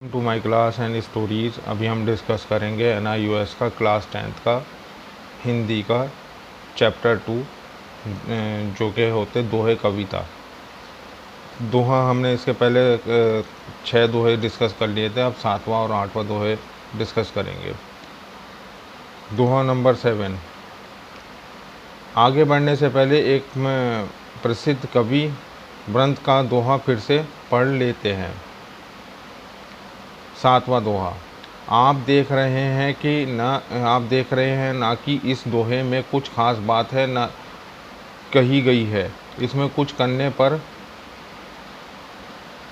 To my class and stories. अभी हम discuss करेंगे NIOS का क्लास 10th का हिंदी का चैप्टर 2 जो कि होते दोहे कविता। दोहा हमने इसके पहले 6 दोहे डिस्कस कर लिए थे। अब 7वां और 8वां दोहे डिस्कस करेंगे। दोहा नंबर 7। आगे बढ़ने से पहले एक प्रसिद्ध कवि वृंत का दोहा फिर से पढ़ लेते हैं। 7वां दोहा। आप देख रहे हैं ना कि इस दोहे में कुछ खास बात है ना कही गई है। इसमें कुछ करने पर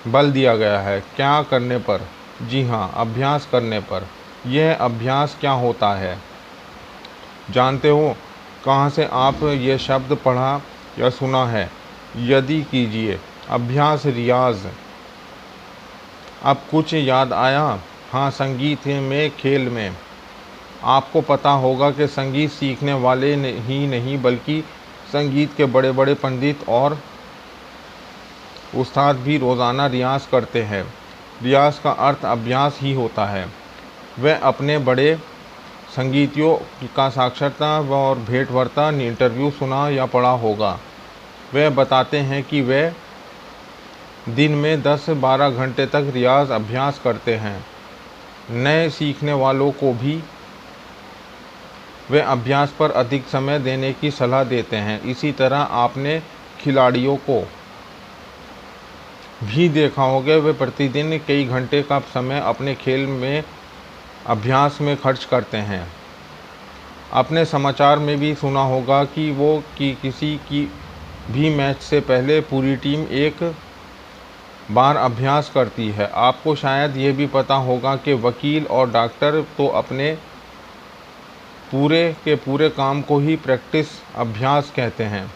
बल दिया गया है। क्या करने पर? जी हाँ, अभ्यास करने पर। यह अभ्यास क्या होता है जानते हो? कहाँ से आप ये शब्द पढ़ा या सुना है? यदि कीजिए अभ्यास, रियाज। अब कुछ याद आया? हाँ, संगीत में, खेल में। आपको पता होगा कि संगीत सीखने वाले ही नहीं बल्कि संगीत के बड़े बड़े पंडित और उस्ताद भी रोज़ाना रियाज करते हैं। रियाज का अर्थ अभ्यास ही होता है। वह अपने बड़े संगीतियों का साक्षात्कार और भेंटवार्ता इंटरव्यू सुना या पढ़ा होगा। वे बताते हैं कि वे दिन में 10-12 घंटे तक रियाज अभ्यास करते हैं। नए सीखने वालों को भी वे अभ्यास पर अधिक समय देने की सलाह देते हैं। इसी तरह आपने खिलाड़ियों को भी देखा होगा, वे प्रतिदिन कई घंटे का समय अपने खेल में अभ्यास में खर्च करते हैं। आपने समाचार में भी सुना होगा कि किसी की भी मैच से पहले पूरी टीम एक बार अभ्यास करती है। आपको शायद ये भी पता होगा कि वकील और डॉक्टर तो अपने पूरे के पूरे काम को ही प्रैक्टिस, अभ्यास कहते हैं।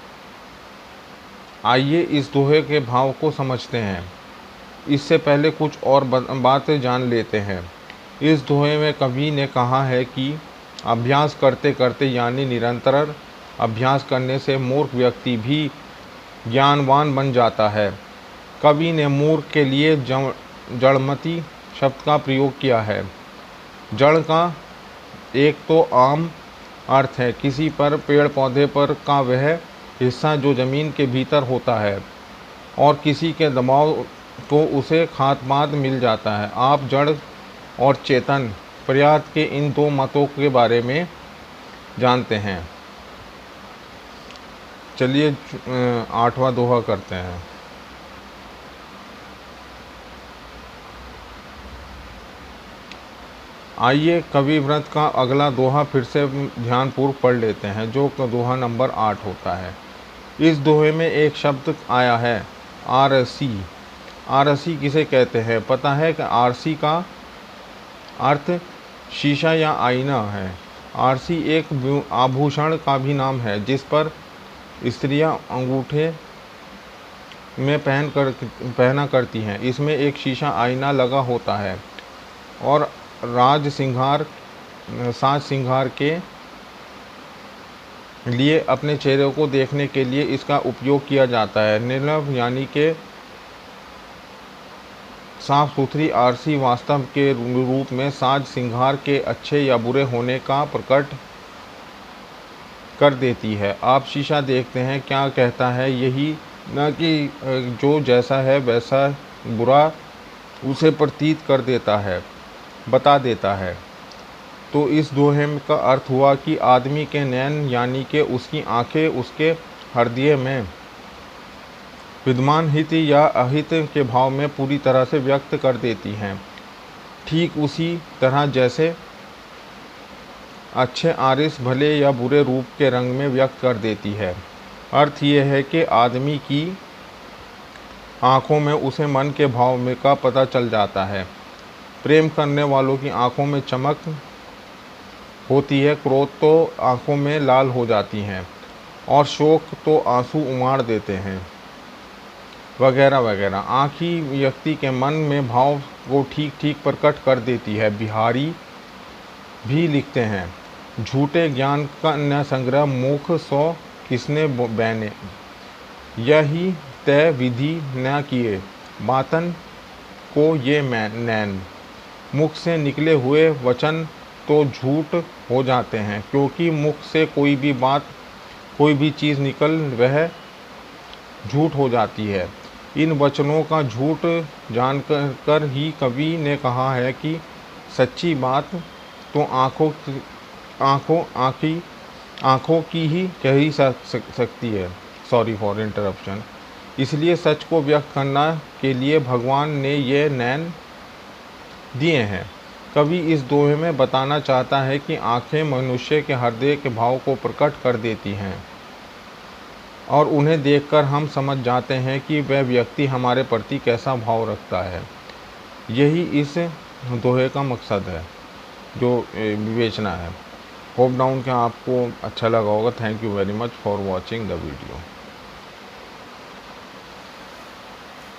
आइए इस दोहे के भाव को समझते हैं। इससे पहले कुछ और बातें जान लेते हैं। इस दोहे में कवि ने कहा है कि अभ्यास करते करते यानी निरंतर अभ्यास करने से मूर्ख व्यक्ति भी ज्ञानवान बन जाता है। कवि ने मूर्ख के लिए जड़मति शब्द का प्रयोग किया है। जड़ का एक तो आम अर्थ है किसी पर, पेड़ पौधे पर का वह हिस्सा जो ज़मीन के भीतर होता है और किसी के दबाव तो उसे खाद्य मिल जाता है। आप जड़ और चेतन पर्याप्त के इन दो मतों के बारे में जानते हैं। चलिए 8वां दोहा करते हैं। आइए कवि व्रत का अगला दोहा फिर से ध्यानपूर्वक पढ़ लेते हैं, जो दोहा नंबर 8 होता है। इस दोहे में एक शब्द आया है, आरसी। आरसी किसे कहते हैं? पता है कि आरसी का अर्थ शीशा या आईना है। आरसी एक आभूषण का भी नाम है जिस पर स्त्रियां अंगूठे में पहना करती हैं। इसमें एक शीशा आईना लगा होता है और साज श्रृंगार के लिए अपने चेहरे को देखने के लिए इसका उपयोग किया जाता है। निर्मल यानी के साफ सुथरी आरसी वास्तव के रूप में साज श्रृंगार के अच्छे या बुरे होने का प्रकट कर देती है। आप शीशा देखते हैं, क्या कहता है? यही न कि जो जैसा है वैसा बुरा उसे प्रतीत कर देता है, बता देता है। तो इस दोहे का अर्थ हुआ कि आदमी के नैन यानी कि उसकी आंखें उसके हृदय में विद्यमान हित या अहित के भाव में पूरी तरह से व्यक्त कर देती हैं। ठीक उसी तरह जैसे अच्छे आरिस भले या बुरे रूप के रंग में व्यक्त कर देती है। अर्थ यह है कि आदमी की आँखों में उसे मन के भाव में का पता चल जाता है। प्रेम करने वालों की आँखों में चमक होती है, क्रोध तो आँखों में लाल हो जाती हैं और शोक तो आंसू उमाड़ देते हैं, वगैरह वगैरह। आँख ही व्यक्ति के मन में भाव को ठीक ठीक प्रकट कर देती है। बिहारी भी लिखते हैं, झूठे ज्ञान का न संग्रह मुख सो किसने बैने, यही तय विधि न किए बातन को ये नैन। मुख से निकले हुए वचन तो झूठ हो जाते हैं, क्योंकि मुख से कोई भी बात, कोई भी चीज़ निकल वह झूठ हो जाती है। इन वचनों का झूठ जानकर ही कवि ने कहा है कि सच्ची बात तो आँखों की ही कह ही सकती है। Sorry for interruption. इसलिए सच को व्यक्त करना के लिए भगवान ने ये नैन दिए हैं। कवि इस दोहे में बताना चाहता है कि आँखें मनुष्य के हृदय के भाव को प्रकट कर देती हैं और उन्हें देखकर हम समझ जाते हैं कि वह व्यक्ति हमारे प्रति कैसा भाव रखता है। यही इस दोहे का मकसद है, जो विवेचना है। होप डाउन कि आपको अच्छा लगा होगा। Thank you very much for watching the video.